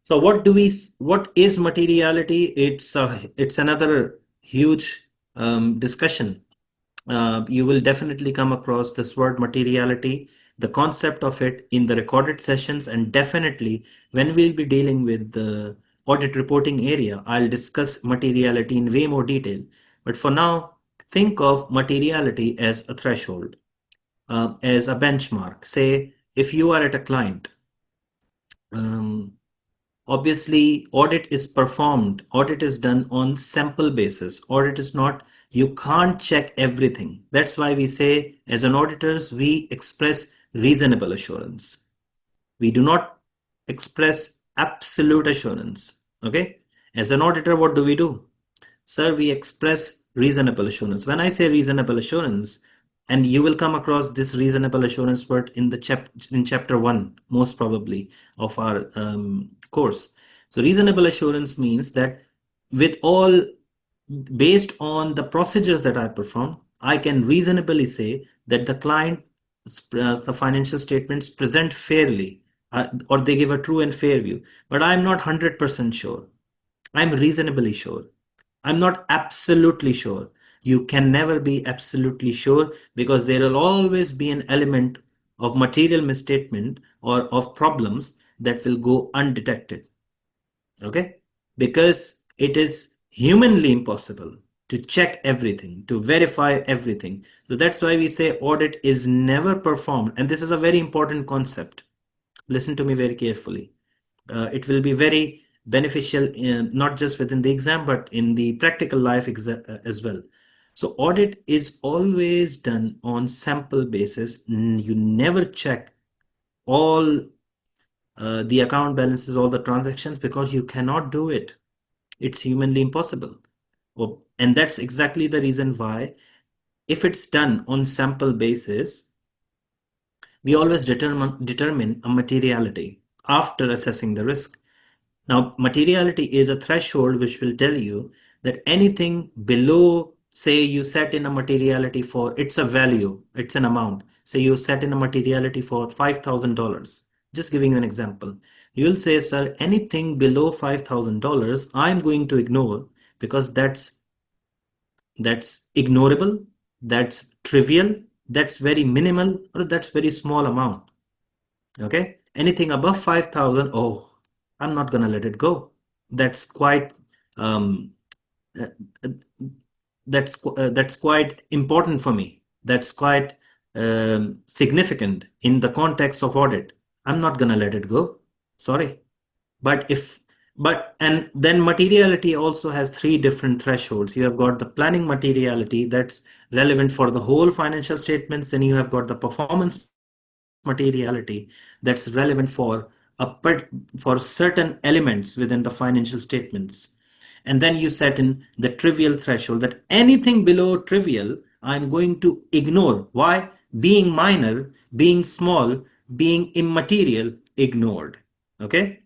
So what is materiality? It's another huge discussion. You will definitely come across this word materiality, the concept of it in the recorded sessions, and definitely when we'll be dealing with the audit reporting area, I'll discuss materiality in way more detail. But for now, think of materiality as a threshold, as a benchmark. Say, if you are at a client, um, obviously, audit is done on sample basis. Audit is not, you can't check everything. That's why we say, as an auditors, we express reasonable assurance. We do not express absolute assurance. Okay? As an auditor, what do we do? Sir, we express reasonable assurance. When I say reasonable assurance, and you will come across this reasonable assurance word in the in chapter 1, most probably, of our course. So reasonable assurance means that with all, based on the procedures that I perform, I can reasonably say that the client, the financial statements present fairly, or they give a true and fair view. But I'm not 100% sure. I'm reasonably sure. I'm not absolutely sure. You can never be absolutely sure, because there will always be an element of material misstatement or of problems that will go undetected. Okay? Because it is humanly impossible to check everything, to verify everything. So that's why we say audit is never performed. And this is a very important concept. Listen to me very carefully. It will be very beneficial not just within the exam, but in the practical life as well. So audit is always done on sample basis. You never check all the account balances, all the transactions, because you cannot do it. It's humanly impossible. And that's exactly the reason why, if it's done on sample basis, we always determine a materiality after assessing the risk. Now, materiality is a threshold which will tell you that anything below, say you set in a materiality for, it's a value, it's an amount. Say you set in a materiality for $5,000. Just giving you an example. You'll say, sir, anything below $5,000, I'm going to ignore, because that's ignorable, that's trivial, that's very minimal, or that's very small amount. Okay, anything above 5,000, oh, I'm not gonna let it go. That's quite um, uh, uh, that's quite important for me. That's quite significant in the context of audit. I'm not gonna let it go. Sorry. But if and then materiality also has three different thresholds. You have got the planning materiality that's relevant for the whole financial statements. Then you have got the performance materiality that's relevant for for certain elements within the financial statements. And then you set in the trivial threshold, that anything below trivial I'm going to ignore. Why? Being minor, being small, being immaterial, ignored. Okay.